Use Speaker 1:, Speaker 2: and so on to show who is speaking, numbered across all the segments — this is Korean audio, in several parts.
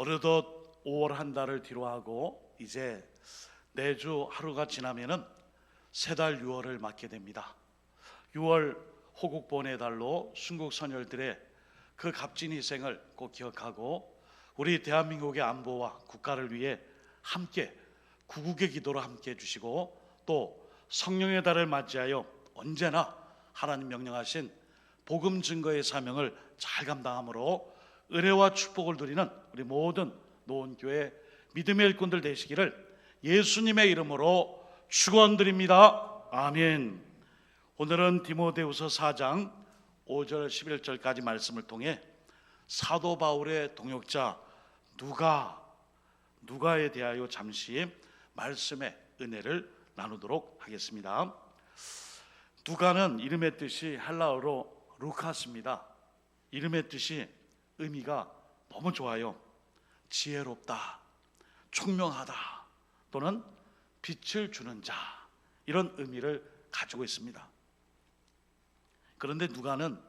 Speaker 1: 어느덧 5월 한 달을 뒤로하고 이제 내주 하루가 지나면은 새 달 6월을 맞게 됩니다. 6월 호국본의 달로 순국 선열들의 그 값진 희생을 꼭 기억하고 우리 대한민국의 안보와 국가를 위해 함께 구국의 기도로 함께 해주시고 또 성령의 달을 맞이하여 언제나 하나님 명령하신 복음 증거의 사명을 잘 감당함으로 은혜와 축복을 누리는 우리 모든 노원교회 믿음의 일꾼들 되시기를 예수님의 이름으로 축원드립니다. 아멘. 오늘은 디모데후서 4장 5절 11절까지 말씀을 통해 사도 바울의 동역자 누가에 대하여 잠시 말씀의 은혜를 나누도록 하겠습니다. 누가는 이름의 뜻이 헬라어로 루카스입니다. 이름의 뜻이 의미가 너무 좋아요. 지혜롭다, 총명하다 또는 빛을 주는 자, 이런 의미를 가지고 있습니다. 그런데 누가는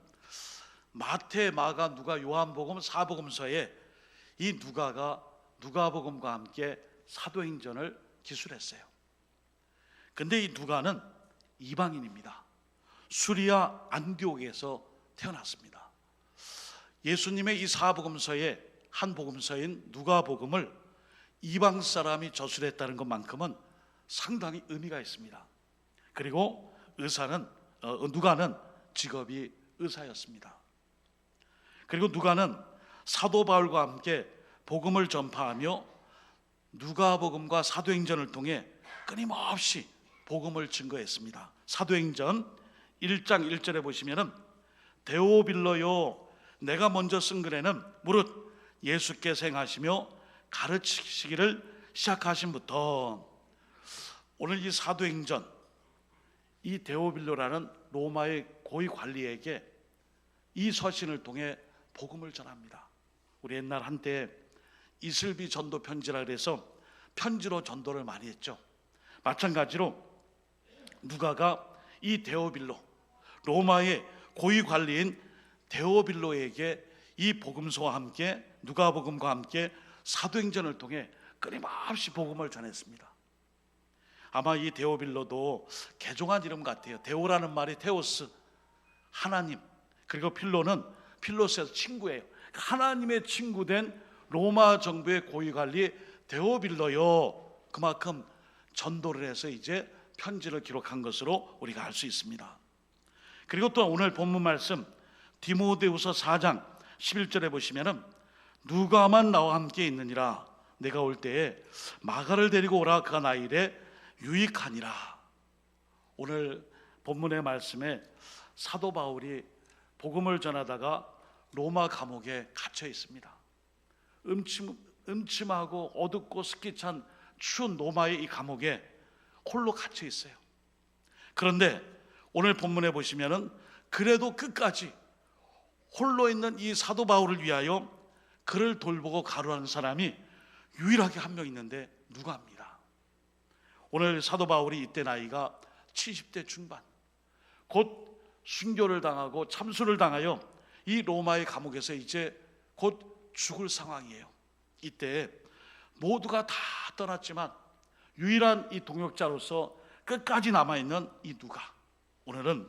Speaker 1: 마태, 마가, 누가, 요한복음, 사복음서에 이 누가가 누가복음과 함께 사도행전을 기술했어요. 근데 이 누가는 이방인입니다. 수리아 안디옥에서 태어났습니다. 예수님의 이 사복음서의 한 복음서인 누가복음을 이방 사람이 저술했다는 것만큼은 상당히 의미가 있습니다. 그리고 누가는 직업이 의사였습니다. 그리고 누가는 사도 바울과 함께 복음을 전파하며 누가복음과 사도행전을 통해 끊임없이 복음을 증거했습니다. 사도행전 1장 1절에 보시면은 데오빌로요, 내가 먼저 쓴 글에는 무릇 예수께서 행하시며 가르치시기를 시작하신부터. 오늘 이 사도행전, 이 데오빌로라는 로마의 고위 관리에게 이 서신을 통해 복음을 전합니다. 우리 옛날 한때 이슬비 전도 편지라 그래서 편지로 전도를 많이 했죠. 마찬가지로 누가가 이 데오빌로, 로마의 고위 관리인 데오빌로에게 이 복음서와 함께 누가복음과 함께 사도행전을 통해 끊임없이 복음을 전했습니다. 아마 이 데오빌로도 개종한 이름 같아요. 데오라는 말이 테오스, 하나님, 그리고 필로는 필로스에서 친구예요. 하나님의 친구된 로마 정부의 고위관리 데오빌로요, 그만큼 전도를 해서 이제 편지를 기록한 것으로 우리가 알 수 있습니다. 그리고 또 오늘 본문 말씀 디모데후서 4장 11절에 보시면은 누가만 나와 함께 있느니라, 내가 올 때에 마가를 데리고 오라, 그가 나 일에 유익하니라. 오늘 본문의 말씀에 사도 바울이 복음을 전하다가 로마 감옥에 갇혀 있습니다. 음침하고 어둡고 습기 찬 추운 로마의 이 감옥에 홀로 갇혀 있어요. 그런데 오늘 본문에 보시면은 그래도 끝까지 홀로 있는 이 사도 바울을 위하여 그를 돌보고 가루하는 사람이 유일하게 한 명 있는데 누가입니다. 오늘 사도 바울이 이때 나이가 70대 중반, 곧 순교를 당하고 참수를 당하여 이 로마의 감옥에서 이제 곧 죽을 상황이에요. 이때 모두가 다 떠났지만 유일한 이 동역자로서 끝까지 남아있는 이 누가, 오늘은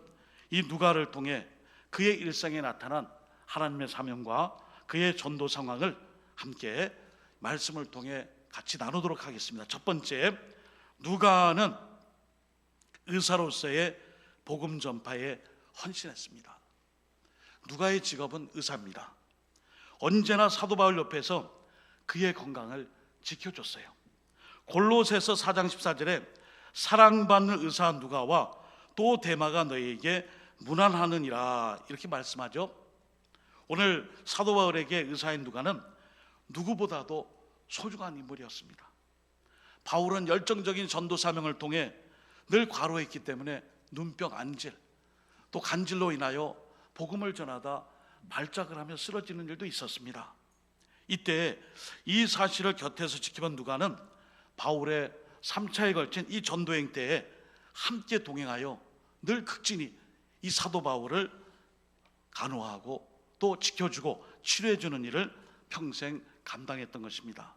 Speaker 1: 이 누가를 통해 그의 일생에 나타난 하나님의 사명과 그의 전도 상황을 함께 말씀을 통해 같이 나누도록 하겠습니다. 첫 번째, 누가는 의사로서의 복음 전파에 헌신했습니다. 누가의 직업은 의사입니다. 언제나 사도 바울 옆에서 그의 건강을 지켜줬어요. 골로새서 4장 14절에 사랑받는 의사 누가와 또 데마가 너희에게 문안하느니라, 이렇게 말씀하죠. 오늘 사도 바울에게 의사인 누가는 누구보다도 소중한 인물이었습니다. 바울은 열정적인 전도 사명을 통해 늘 과로했기 때문에 눈병, 안질, 또 간질로 인하여 복음을 전하다 발작을 하며 쓰러지는 일도 있었습니다. 이때 이 사실을 곁에서 지켜본 누가는 바울의 3차에 걸친 이 전도행 때에 함께 동행하여 늘 극진히 이 사도 바울을 간호하고 또 지켜주고 치료해주는 일을 평생 감당했던 것입니다.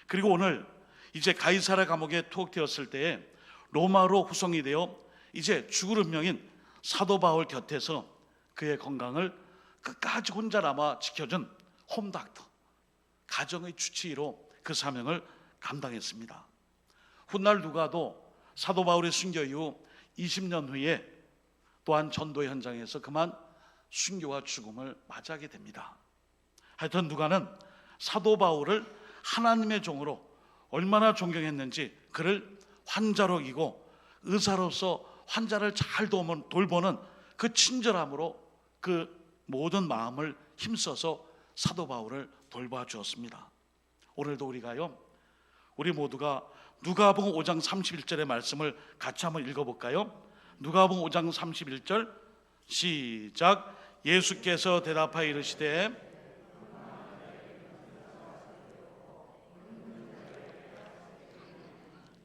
Speaker 1: 그리고 오늘 이제 가이사랴 감옥에 투옥되었을 때에 로마로 후송이 되어 이제 죽을 운명인 사도 바울 곁에서 그의 건강을 끝까지 혼자 남아 지켜준 홈닥터, 가정의 주치의로 그 사명을 감당했습니다. 훗날 누가도 사도 바울의 순교 이후 20년 후에 또한 전도 현장에서 그만 순교와 죽음을 맞이하게 됩니다. 하여튼 누가는 사도 바울을 하나님의 종으로 얼마나 존경했는지 그를 환자로 이고 의사로서 환자를 잘 돌보는 그 친절함으로 그 모든 마음을 힘써서 사도 바울을 돌봐 주었습니다. 오늘도 우리 모두가 누가복음 5장 31절의 말씀을 같이 한번 읽어볼까요? 누가복음 5장 31절 시작. 예수께서 대답하여 이르시되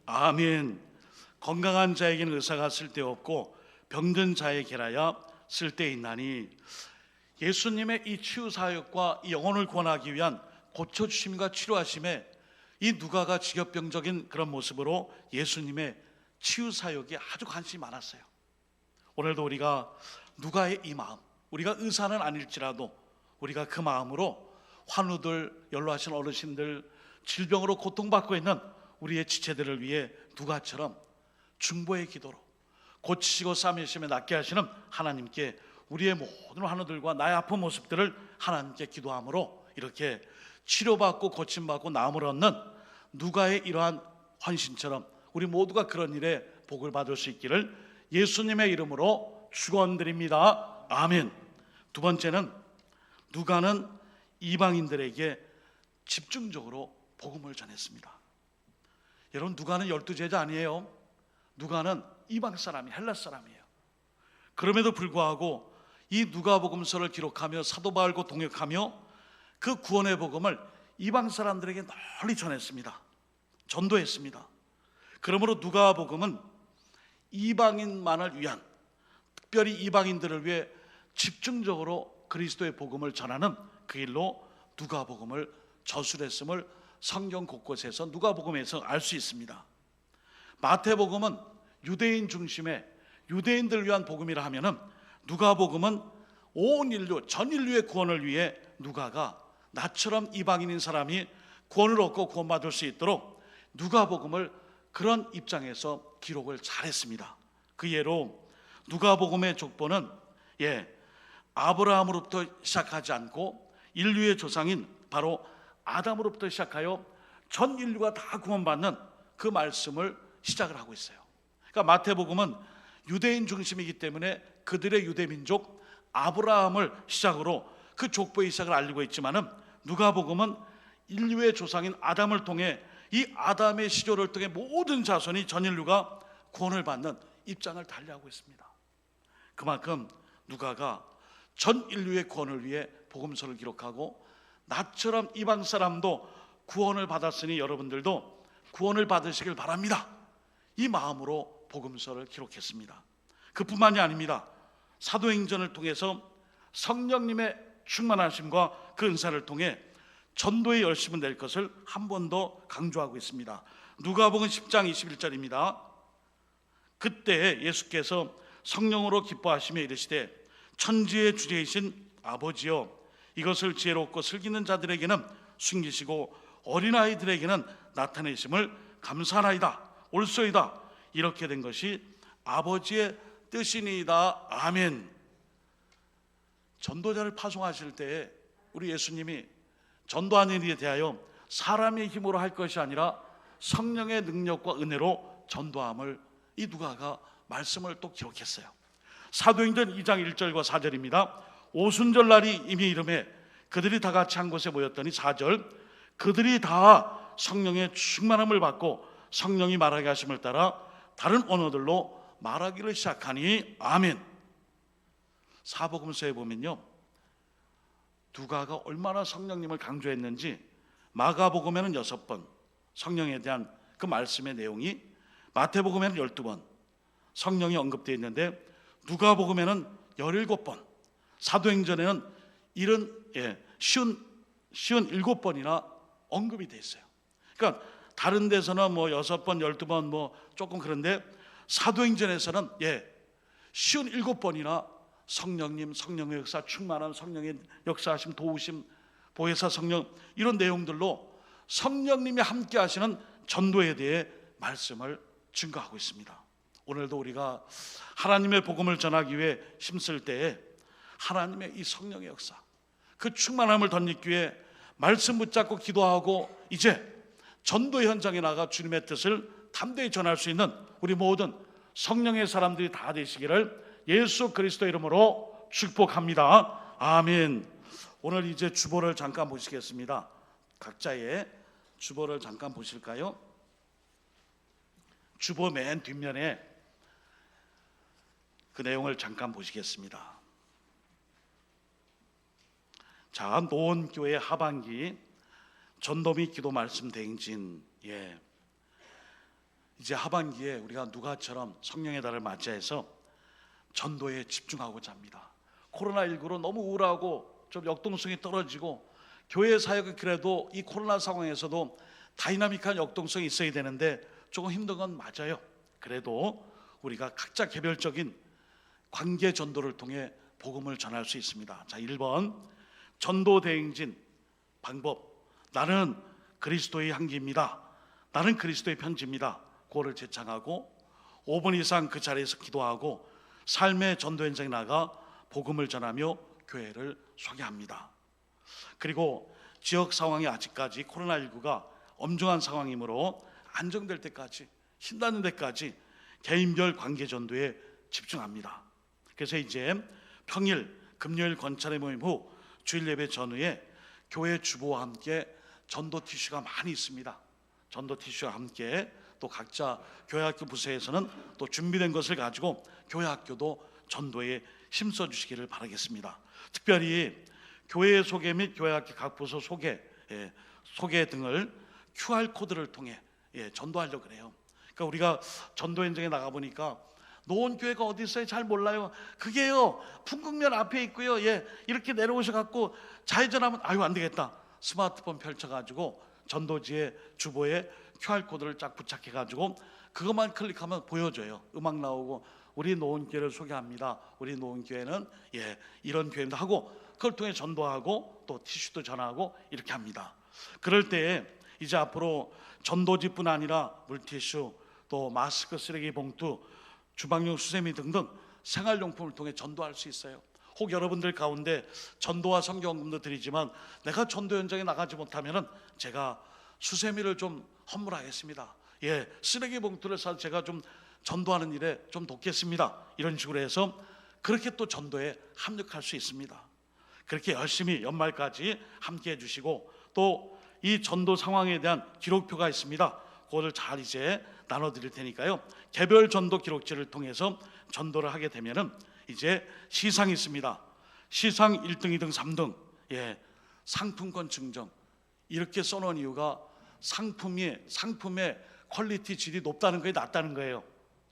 Speaker 1: 아멘. 건강한 자에게는 의사가 쓸데없고 병든 자에게라야 쓸데있나니. 예수님의 이 치유 사역과 이 영혼을 구원하기 위한 고쳐주심과 치료하심에 이 누가가 직업병적인 그런 모습으로 예수님의 치유 사역에 아주 관심이 많았어요. 오늘도 우리가 누가의 이 마음, 우리가 의사는 아닐지라도 우리가 그 마음으로 환우들, 연로하신 어르신들, 질병으로 고통받고 있는 우리의 지체들을 위해 누가처럼 중보의 기도로 고치시고 싸매시며 낫게 하시는 하나님께 우리의 모든 환우들과 나의 아픈 모습들을 하나님께 기도함으로 이렇게 치료받고 고침받고 나음을 얻는 누가의 이러한 헌신처럼 우리 모두가 그런 일에 복을 받을 수 있기를 예수님의 이름으로 축원드립니다. 아멘. 두 번째는 누가는 이방인들에게 집중적으로 복음을 전했습니다. 여러분, 누가는 12제자 아니에요. 누가는 이방 사람이 헬라 사람이에요. 그럼에도 불구하고 이 누가복음서를 기록하며 사도 바울과 동역하며 그 구원의 복음을 이방 사람들에게 널리 전했습니다. 전도했습니다. 그러므로 누가복음은 이방인만을 위한, 특별히 이방인들을 위해 집중적으로 그리스도의 복음을 전하는 그 일로 누가복음을 저술했음을 성경 곳곳에서 누가복음에서 알 수 있습니다. 마태복음은 유대인 중심의 유대인들을 위한 복음이라 하면은 누가복음은 온 인류, 전 인류의 구원을 위해 누가가 나처럼 이방인인 사람이 구원을 얻고 구원받을 수 있도록 누가복음을 그런 입장에서 기록을 잘했습니다. 그 예로 누가복음의 족보는 아브라함으로부터 시작하지 않고 인류의 조상인 바로 아담으로부터 시작하여 전 인류가 다 구원받는 그 말씀을 시작을 하고 있어요. 그러니까 마태복음은 유대인 중심이기 때문에 그들의 유대민족 아브라함을 시작으로 그 족보의 시작을 알리고 있지만은 누가복음은 인류의 조상인 아담을 통해 이 아담의 시조를 통해 모든 자손이 전 인류가 구원을 받는 입장을 달리하고 있습니다. 그만큼 누가가 전 인류의 구원을 위해 복음서를 기록하고 나처럼 이방 사람도 구원을 받았으니 여러분들도 구원을 받으시길 바랍니다. 이 마음으로 복음서를 기록했습니다. 그뿐만이 아닙니다. 사도행전을 통해서 성령님의 충만하심과 그 은사를 통해 전도의 열심을 낼 것을 한 번 더 강조하고 있습니다. 누가복음 10장 21절입니다. 그때 예수께서 성령으로 기뻐하시며 이르시되 천지의 주제이신 아버지여, 이것을 지혜롭고 슬기는 자들에게는 숨기시고 어린아이들에게는 나타내심을 감사하나이다. 옳소이다. 이렇게 된 것이 아버지의 뜻이니이다. 아멘. 전도자를 파송하실 때에 우리 예수님이 전도하는 일에 대하여 사람의 힘으로 할 것이 아니라 성령의 능력과 은혜로 전도함을 이 누가가 말씀을 또 기록했어요. 사도행전 2장 1절과 4절입니다. 오순절 날이 이미 이름에 그들이 다 같이 한 곳에 모였더니 4절, 그들이 다 성령의 충만함을 받고 성령이 말하게 하심을 따라 다른 언어들로 말하기를 시작하니 아멘. 사복음서에 보면요, 누가가 얼마나 성령님을 강조했는지 마가복음에는 6번 성령에 대한 그 말씀의 내용이, 마태복음에는 12번 성령이 언급되어 있는데 누가복음에는 17번, 사도행전에는 50 57번이나 언급이 돼 있어요. 그러니까 다른 데서는 뭐 6번, 12번 뭐 조금 그런데 사도행전에서는 57번이나 성령님, 성령의 역사, 충만한 성령의 역사하심, 도우심, 보혜사 성령, 이런 내용들로 성령님이 함께 하시는 전도에 대해 말씀을 증거하고 있습니다. 오늘도 우리가 하나님의 복음을 전하기 위해 힘쓸 때에 하나님의 이 성령의 역사, 그 충만함을 덧입기 위해 말씀 붙잡고 기도하고 이제 전도 현장에 나가 주님의 뜻을 담대히 전할 수 있는 우리 모든 성령의 사람들이 다 되시기를 예수 그리스도 이름으로 축복합니다. 아멘. 오늘 이제 주보를 잠깐 보시겠습니다. 각자의 주보를 잠깐 보실까요? 주보 맨 뒷면에 그 내용을 잠깐 보시겠습니다. 자, 노원교회 하반기 전도 및 기도 말씀 대행진. 이제 하반기에 우리가 누가처럼 성령의 달을 맞이해서 전도에 집중하고자 합니다. 코로나19로 너무 우울하고 좀 역동성이 떨어지고 교회 사역이 그래도 이 코로나 상황에서도 다이나믹한 역동성이 있어야 되는데 조금 힘든 건 맞아요. 그래도 우리가 각자 개별적인 관계 전도를 통해 복음을 전할 수 있습니다. 자, 1번 전도 대행진 방법. 나는 그리스도의 향기입니다. 나는 그리스도의 편지입니다. 그거를 제창하고 5분 이상 그 자리에서 기도하고 삶의 전도 현장에 나가 복음을 전하며 교회를 소개합니다. 그리고 지역 상황이 아직까지 코로나19가 엄중한 상황이므로 안정될 때까지, 신나는 데까지 개인별 관계 전도에 집중합니다. 그래서 이제 평일, 금요일 권찰의 모임 후 주일 예배 전후에 교회 주보와 함께 전도 티슈가 많이 있습니다. 전도 티슈와 함께 또 각자 교회학교 부서에서는 또 준비된 것을 가지고 교회학교도 전도에 힘써 주시기를 바라겠습니다. 특별히 교회 소개 및 교회학교 각 부서 소개 등을 QR코드를 통해 전도하려고 그래요. 그러니까 우리가 전도 현장에 나가 보니까 노원교회가 어디 있어요? 잘 몰라요. 그게요 풍국면 앞에 있고요. 이렇게 내려오셔갖고 좌회전하면 안 되겠다. 스마트폰 펼쳐가지고 전도지의 주보에 QR코드를 쫙 부착해가지고 그것만 클릭하면 보여줘요. 음악 나오고 우리 노원교회를 소개합니다. 우리 노원교회는 이런 교회입니다 하고 그걸 통해 전도하고 또 티슈도 전하고 이렇게 합니다. 그럴 때에 이제 앞으로 전도지뿐 아니라 물티슈, 또 마스크, 쓰레기 봉투, 주방용 수세미 등등 생활용품을 통해 전도할 수 있어요. 혹 여러분들 가운데 전도와 성경금도 드리지만 내가 전도 현장에 나가지 못하면은 제가 수세미를 좀 헌물하겠습니다. 쓰레기 봉투를 사서 제가 좀 전도하는 일에 좀 돕겠습니다. 이런 식으로 해서 그렇게 또 전도에 합력할 수 있습니다. 그렇게 열심히 연말까지 함께 해주시고 또 이 전도 상황에 대한 기록표가 있습니다. 그거를 잘 이제 나눠드릴 테니까요. 개별 전도 기록지를 통해서 전도를 하게 되면은 이제 시상이 있습니다. 시상 1등, 2등, 3등, 상품권 증정 이렇게 써놓은 이유가 상품의 퀄리티 질이 높다는 거에 낮다는 거예요.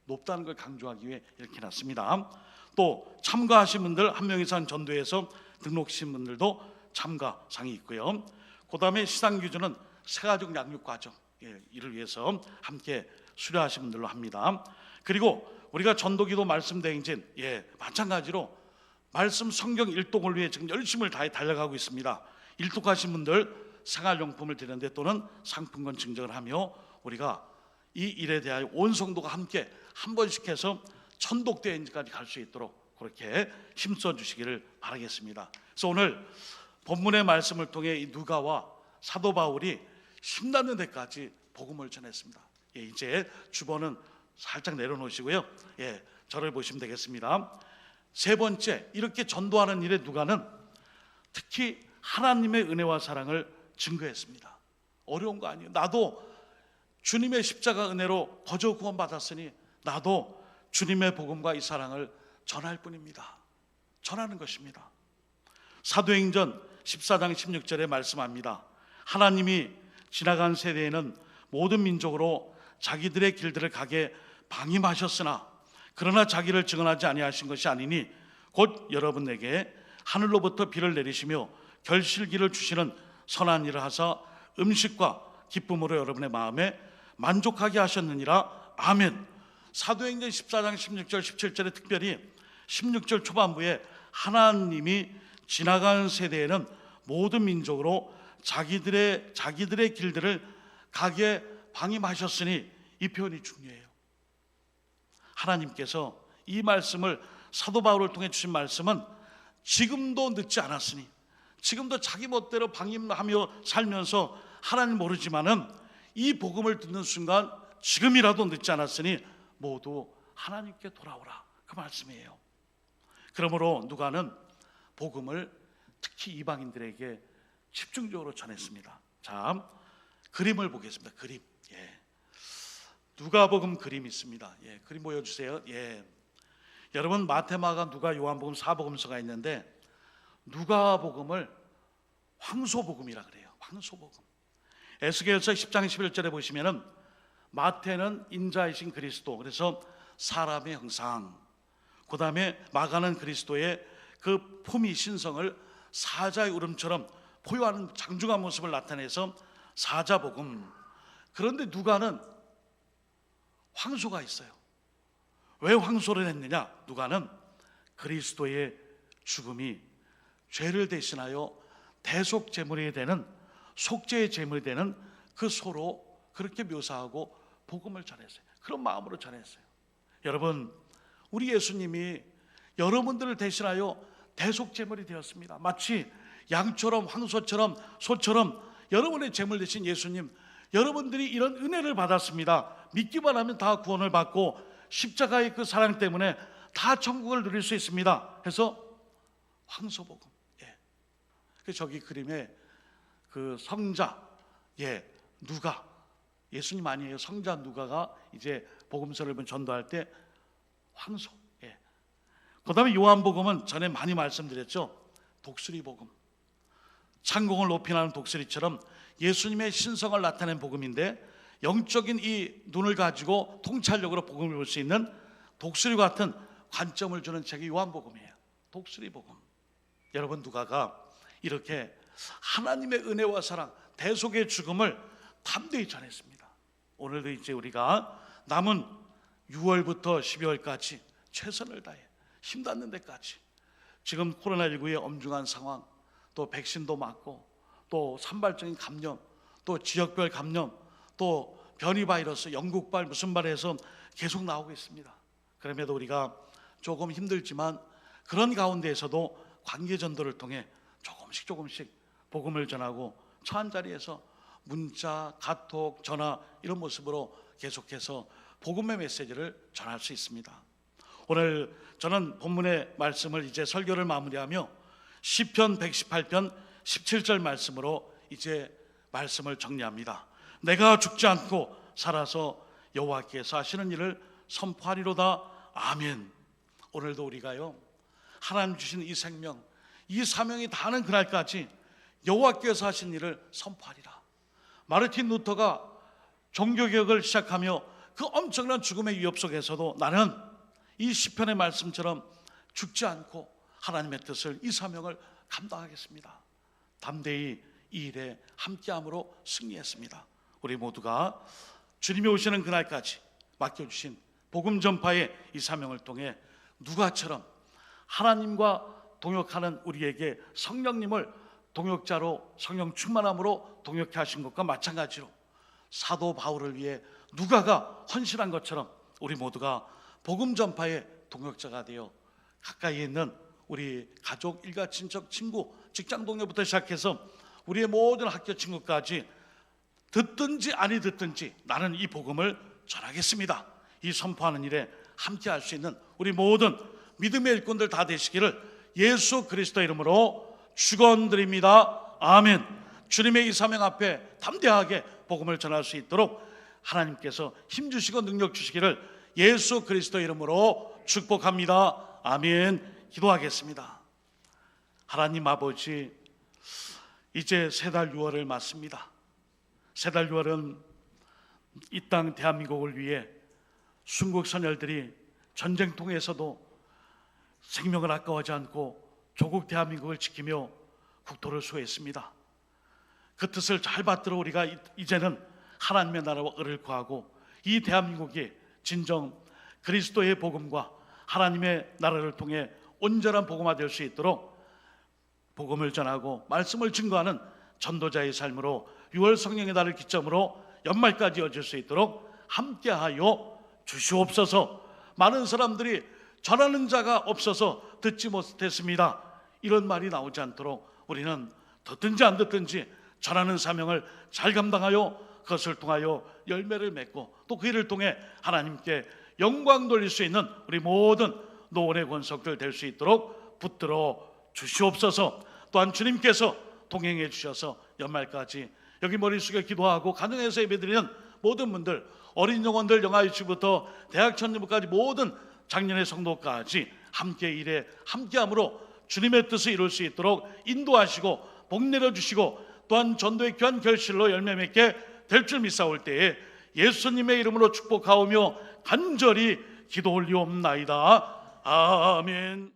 Speaker 1: 높다는 걸 강조하기 위해 이렇게 놨습니다. 또 참가하신 분들 1명 이상 전도에서 등록하신 분들도 참가상이 있고요. 그 다음에 시상 기준은 새가족 양육 과정 이를 위해서 함께 수료하신 분들로 합니다. 그리고 우리가 전도기도 말씀 대행진 마찬가지로 말씀 성경 일독을 위해 지금 열심을 다해 달려가고 있습니다. 일독하신 분들 생활용품을 드리는데 또는 상품권 증정을 하며 우리가 이 일에 대하여 온 성도가 함께 한 번씩 해서 천독대행까지 갈 수 있도록 그렇게 힘써 주시기를 바라겠습니다. 그래서 오늘 본문의 말씀을 통해 이 누가와 사도 바울이 신나는 데까지 복음을 전했습니다. 이제 주보는 살짝 내려놓으시고요. 저를 보시면 되겠습니다. 세 번째, 이렇게 전도하는 일에 누가는 특히 하나님의 은혜와 사랑을 증거했습니다. 어려운 거 아니에요. 나도 주님의 십자가 은혜로 거저 구원 받았으니 나도 주님의 복음과 이 사랑을 전할 뿐입니다. 전하는 것입니다. 사도행전 14장 16절에 말씀합니다. 하나님이 지나간 세대에는 모든 민족으로 자기들의 길들을 가게 방임하셨으나 그러나 자기를 증언하지 아니하신 것이 아니니 곧 여러분에게 하늘로부터 비를 내리시며 결실기를 주시는 선한 일을 하사 음식과 기쁨으로 여러분의 마음에 만족하게 하셨느니라. 아멘. 사도행전 14장 16절 17절에 특별히 16절 초반부에 하나님이 지나가는 세대에는 모든 민족으로 자기들의 길들을 가게 방임하셨으니, 이 표현이 중요해요. 하나님께서 이 말씀을, 사도 바울을 통해 주신 말씀은 지금도 늦지 않았으니, 지금도 자기 멋대로 방임하며 살면서 하나님 모르지만은 이 복음을 듣는 순간 지금이라도 늦지 않았으니 모두 하나님께 돌아오라, 그 말씀이에요. 그러므로 누가는 복음을 특히 이방인들에게 집중적으로 전했습니다. 자, 그림을 보겠습니다. 그림. 누가복음 그림 있습니다. 그림 보여주세요. 여러분, 마태, 마가, 누가, 요한복음, 사복음서가 있는데 누가복음을 황소복음이라 그래요. 황소복음. 에스겔서 10장 11절에 보시면은 마태는 인자이신 그리스도, 그래서 사람의 형상, 그 다음에 마가는 그리스도의 그 품위 신성을 사자의 울음처럼 포효하는 장중한 모습을 나타내서 사자복음. 그런데 누가는 황소가 있어요. 왜 황소를 했느냐? 누가는 그리스도의 죽음이 죄를 대신하여 대속 제물이 되는, 속죄의 제물이 되는 그 소로 그렇게 묘사하고 복음을 전했어요. 그런 마음으로 전했어요. 여러분, 우리 예수님이 여러분들을 대신하여 대속 제물이 되었습니다. 마치 양처럼, 황소처럼, 소처럼 여러분의 제물 대신 예수님, 여러분들이 이런 은혜를 받았습니다. 믿기만 하면 다 구원을 받고 십자가의 그 사랑 때문에 다 천국을 누릴 수 있습니다. 해서 황소복음. 저기 그림에 그 성자, 누가, 예수님 아니에요. 성자 누가가 이제 복음서를 전도할 때 황소. 그 다음에 요한복음은 전에 많이 말씀드렸죠. 독수리복음. 창공을 높이 나는 독수리처럼 예수님의 신성을 나타낸 복음인데, 영적인 이 눈을 가지고 통찰력으로 복음을 볼 수 있는 독수리 같은 관점을 주는 책이 요한복음이에요. 독수리복음. 여러분, 누가가 이렇게 하나님의 은혜와 사랑, 대속의 죽음을 담대히 전했습니다. 오늘도 이제 우리가 남은 6월부터 12월까지 최선을 다해 힘닿는 데까지, 지금 코로나19의 엄중한 상황, 또 백신도 맞고, 또 산발적인 감염, 또 지역별 감염, 또 변이 바이러스, 영국발 무슨 발에서 계속 나오고 있습니다. 그럼에도 우리가 조금 힘들지만 그런 가운데에서도 관계 전도를 통해 조금씩 복음을 전하고, 처한 자리에서 문자, 카톡, 전화 이런 모습으로 계속해서 복음의 메시지를 전할 수 있습니다. 오늘 저는 본문의 말씀을 이제 설교를 마무리하며 시편 118편 17절 말씀으로 이제 말씀을 정리합니다. 내가 죽지 않고 살아서 여호와께서 하시는 일을 선포하리로다. 아멘. 오늘도 우리가요, 하나님 주신 이 생명, 이 사명이 다하는 그날까지 여호와께서 하신 일을 선포하리라. 마르틴 루터가 종교개혁을 시작하며 그 엄청난 죽음의 위협 속에서도 나는 이 시편의 말씀처럼 죽지 않고 하나님의 뜻을, 이 사명을 감당하겠습니다. 담대히 이 일에 함께함으로 승리했습니다. 우리 모두가 주님이 오시는 그날까지 맡겨주신 복음 전파의 이 사명을 통해 누가처럼 하나님과 동역하는 우리에게 성령님을 동역자로, 성령 충만함으로 동역해 하신 것과 마찬가지로 사도 바울을 위해 누가가 헌신한 것처럼 우리 모두가 복음 전파의 동역자가 되어 가까이 있는 우리 가족, 일가, 친척, 친구, 직장 동료부터 시작해서 우리의 모든 학교 친구까지 듣든지 아니 듣든지 나는 이 복음을 전하겠습니다. 이 선포하는 일에 함께 할 수 있는 우리 모든 믿음의 일꾼들 다 되시기를 예수 그리스도 이름으로 축원드립니다. 아멘. 주님의 이 사명 앞에 담대하게 복음을 전할 수 있도록 하나님께서 힘주시고 능력 주시기를 예수 그리스도 이름으로 축복합니다. 아멘. 기도하겠습니다. 하나님 아버지, 이제 세달 6월을 맞습니다. 세달 6월은 이 땅 대한민국을 위해 순국 선열들이 전쟁통에서도 생명을 아까워하지 않고 조국 대한민국을 지키며 국토를 수호했습니다. 그 뜻을 잘 받들어 우리가 이제는 하나님의 나라와 을을 구하고 이 대한민국이 진정 그리스도의 복음과 하나님의 나라를 통해 온전한 복음화 될 수 있도록 복음을 전하고 말씀을 증거하는 전도자의 삶으로 6월 성령의 날을 기점으로 연말까지 이어질 수 있도록 함께하여 주시옵소서. 많은 사람들이 전하는 자가 없어서 듣지 못했습니다, 이런 말이 나오지 않도록 우리는 듣든지 안 듣든지 전하는 사명을 잘 감당하여 그것을 통하여 열매를 맺고 또 그 일을 통해 하나님께 영광 돌릴 수 있는 우리 모든 노원의 권속들 될 수 있도록 붙들어 주시옵소서. 또한 주님께서 동행해 주셔서 연말까지 여기 머리 숙여 기도하고 가정에서 예배드리는 모든 분들, 어린 영혼들 영아유치부터 대학 천리부까지 모든 작년의 성도까지 함께 일에 함께함으로 주님의 뜻을 이룰 수 있도록 인도하시고 복 내려주시고 또한 전도의 귀한 결실로 열매 맺게 될 줄 믿사올 때에 예수님의 이름으로 축복하오며 간절히 기도 올리옵나이다. 아멘.